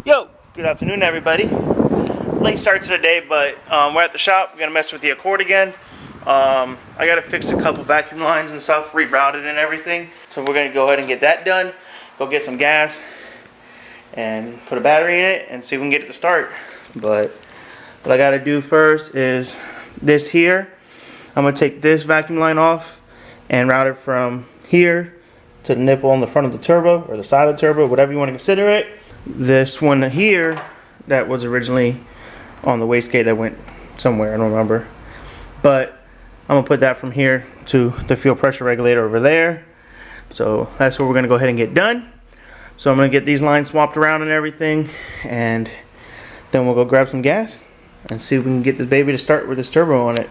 Yo, good afternoon everybody. Late start to the day, but we're at the shop. We're gonna mess with the Accord again. I gotta fix a couple vacuum lines and stuff, reroute it and everything. So we're gonna go ahead and get that done. Go get some gas and put a battery in it and see if we can get it to start. But what I gotta do first is this here. I'm gonna take this vacuum line off and route it from here to the nipple on the front of the turbo, or the side of the turbo, whatever you want to consider it. This one here that was originally on the wastegate that went somewhere, I don't remember, but I'm gonna put that from here to the fuel pressure regulator over there. So that's what we're gonna go ahead and get done. So I'm gonna get these lines swapped around and everything, and then we'll go grab some gas and see if we can get this baby to start with this turbo on it.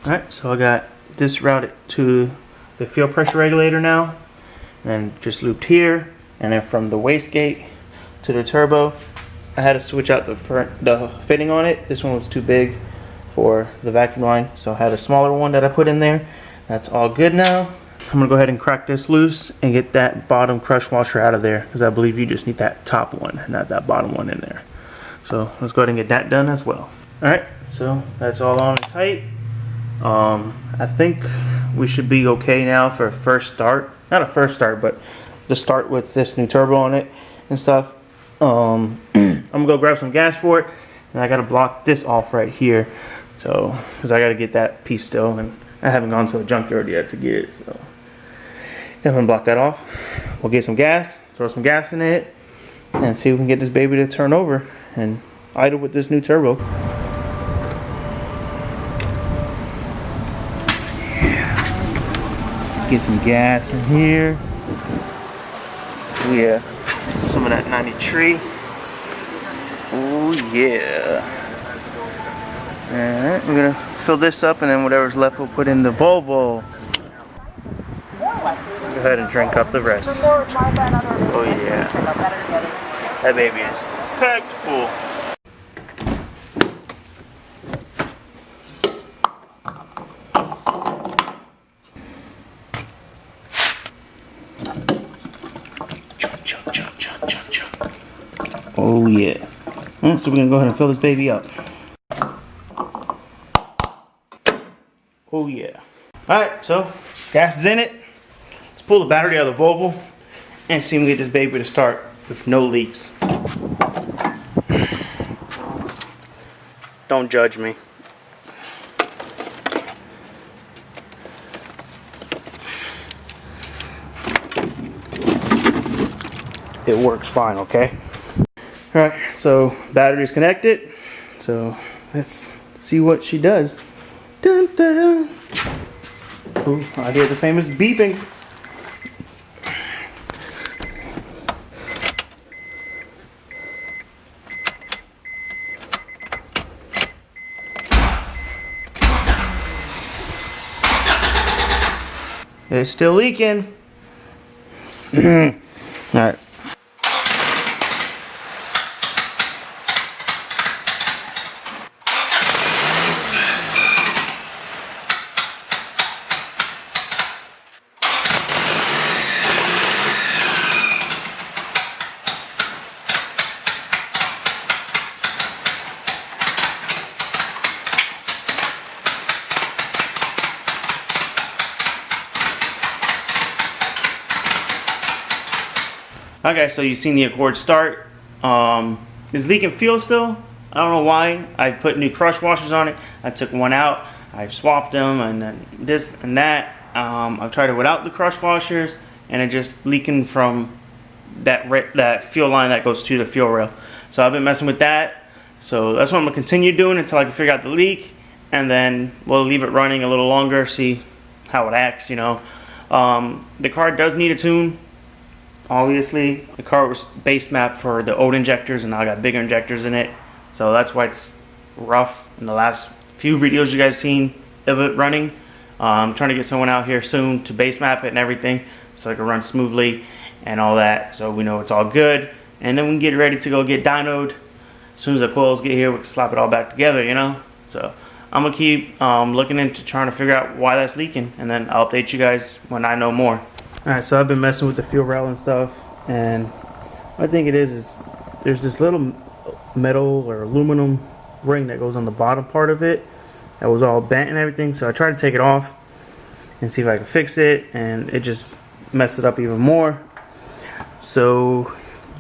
Alright, so I got this routed to the fuel pressure regulator now, and just looped here, and then from the wastegate to the turbo, I had to switch out the fitting on it. This one was too big for the vacuum line, so I had a smaller one that I put in there. That's all good now. I'm gonna go ahead and crack this loose and get that bottom crush washer out of there, because I believe you just need that top one, not that bottom one in there. So let's go ahead and get that done as well. Alright, so that's all on and tight. I think we should be okay now for a first start. Not a first start, but to start with this new turbo on it and stuff. I'm gonna go grab some gas for it, and I gotta block this off right here, so because I gotta get that piece still, and I haven't gone to a junkyard yet to get it. So I'm gonna block that off. We'll get some gas, throw some gas in it, and see if we can get this baby to turn over and idle with this new turbo. Get some gas in here. Yeah, some of that 93. Oh yeah. Alright, we're gonna fill this up, and then whatever's left we'll put in the Volvo. Go ahead and drink up the rest. Oh yeah. That baby is packed full. Oh yeah. So we're gonna go ahead and fill this baby up. Oh yeah. Alright, so gas is in it. Let's pull the battery out of the Volvo and see if we can get this baby to start with no leaks. Don't judge me. It works fine, okay? Alright, so battery's connected. So let's see what she does. Dun, dun, dun. Ooh, I hear the famous beeping. It's still leaking. Alright. Okay, so you've seen the Accord start. It's leaking fuel still. I don't know why. I put new crush washers on it. I took one out. I swapped them, and then this and that. I've tried it without the crush washers, and it just leaking from that fuel line that goes to the fuel rail. So I've been messing with that. So that's what I'm gonna continue doing until I can figure out the leak, and then we'll leave it running a little longer, see how it acts. You know, the car does need a tune. Obviously, the car was base mapped for the old injectors, and now I got bigger injectors in it, so that's why it's rough in the last few videos you guys seen of it running. I'm trying to get someone out here soon to base map it and everything, so it can run smoothly and all that, so we know it's all good, and then we can get ready to go get dynoed. As soon as the coils get here, we can slap it all back together, you know. So I'm gonna keep looking into trying to figure out why that's leaking, and then I'll update you guys when I know more. Alright, so I've been messing with the fuel rail and stuff, and I think it is there's this little metal or aluminum ring that goes on the bottom part of it that was all bent and everything. So I tried to take it off and see if I could fix it, and it just messed it up even more. So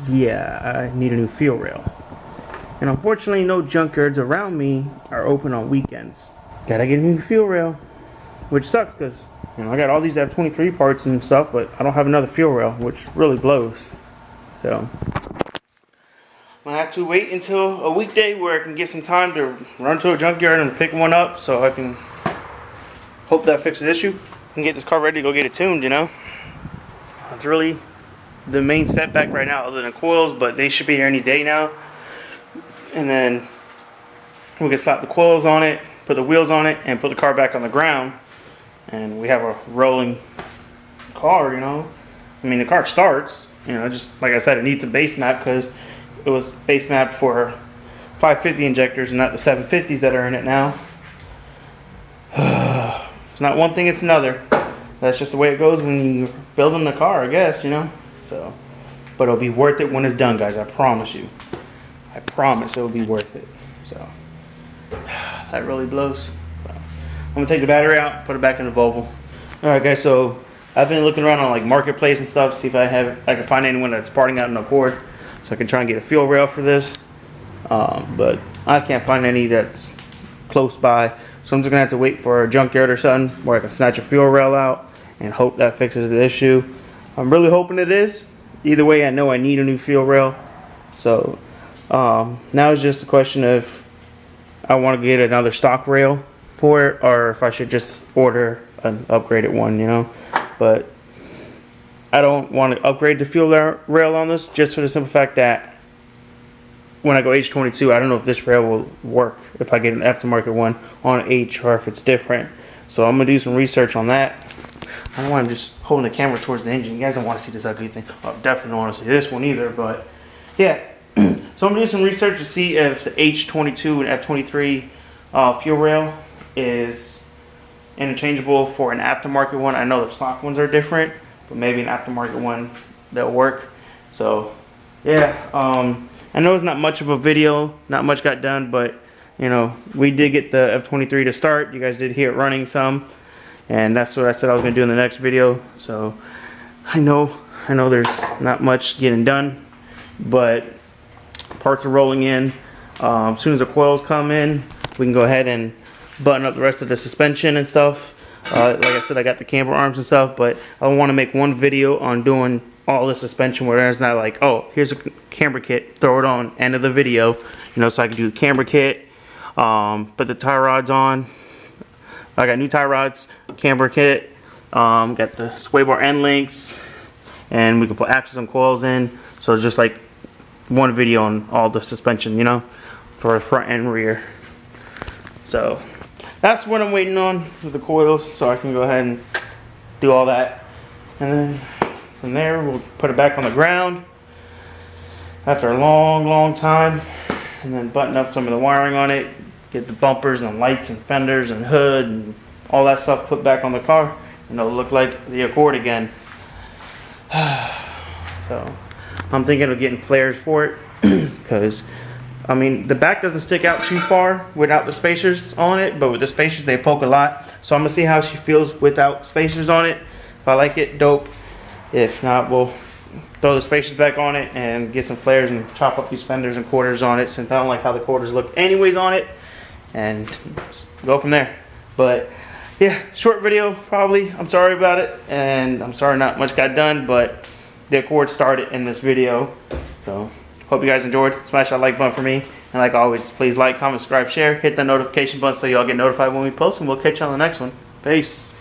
yeah, I need a new fuel rail. And unfortunately, no junkyards around me are open on weekends. Gotta get a new fuel rail, which sucks because, you know, I got all these F23 parts and stuff, but I don't have another fuel rail, which really blows. So I have to wait until a weekday where I can get some time to run to a junkyard and pick one up, so I can hope that fixes the issue and get this car ready to go get it tuned, you know. It's really the main setback right now, other than coils, but they should be here any day now. And then we can slap the coils on it, put the wheels on it, and put the car back on the ground, and we have a rolling car, you know. I mean, the car starts, you know, just like I said, it needs a base map because it was base mapped for 550 injectors and not the 750s that are in it now. It's not one thing, it's another. That's just the way it goes when you're building the car, I guess, you know. So, but it'll be worth it when it's done, guys. I promise you. I promise it'll be worth it. So that really blows. So, I'm gonna take the battery out, put it back in the Volvo. All right, guys. So I've been looking around on like Marketplace and stuff, see if I can find anyone that's parting out an Accord, so I can try and get a fuel rail for this. But I can't find any that's close by. So I'm just gonna have to wait for a junkyard or something where I can snatch a fuel rail out and hope that fixes the issue. I'm really hoping it is. Either way, I know I need a new fuel rail. So now it's just a question of I want to get another stock rail for it, or if I should just order an upgraded one, you know. But I don't want to upgrade the fuel rail on this, just for the simple fact that when I go H22, I don't know if this rail will work if I get an aftermarket one on H, or if it's different. So I'm gonna do some research on that. I don't know why I'm just holding the camera towards the engine. You guys don't want to see this ugly thing. Well, definitely don't want to see this one either, but yeah. So I'm gonna do some research to see if the H22 and F23 fuel rail is interchangeable for an aftermarket one. I know the stock ones are different, but maybe an aftermarket one that'll work. So yeah, I know it's not much of a video, not much got done, but you know, we did get the F23 to start. You guys did hear it running some, and that's what I said I was gonna do in the next video. So I know there's not much getting done, but parts are rolling in. As soon as the coils come in, we can go ahead and button up the rest of the suspension and stuff. Like I said, I got the camber arms and stuff, but I want to make one video on doing all the suspension where it's not like, oh, here's a camber kit, throw it on, end of the video, you know. So I can do the camber kit, put the tie rods on. I got new tie rods, camber kit, got the sway bar end links, and we can put axles and coils in. So it's just like one video on all the suspension, you know, for front and rear. So that's what I'm waiting on with the coils, so I can go ahead and do all that. And then from there, we'll put it back on the ground after a long time, and then button up some of the wiring on it, get the bumpers and lights and fenders and hood and all that stuff put back on the car, and it'll look like the Accord again. So I'm thinking of getting flares for it, because I mean, the back doesn't stick out too far without the spacers on it, but with the spacers they poke a lot. So I'm gonna see how she feels without spacers on it. If I like it, dope. If not, we'll throw the spacers back on it and get some flares and chop up these fenders and quarters on it, since I don't like how the quarters look anyways on it, and go from there. But yeah, short video probably. I'm sorry about it, and I'm sorry not much got done, but the Accord started in this video. So hope you guys enjoyed. Smash that like button for me, and like always, please like, comment, subscribe, share, hit that notification button so y'all get notified when we post, and we'll catch you on the next one. Peace.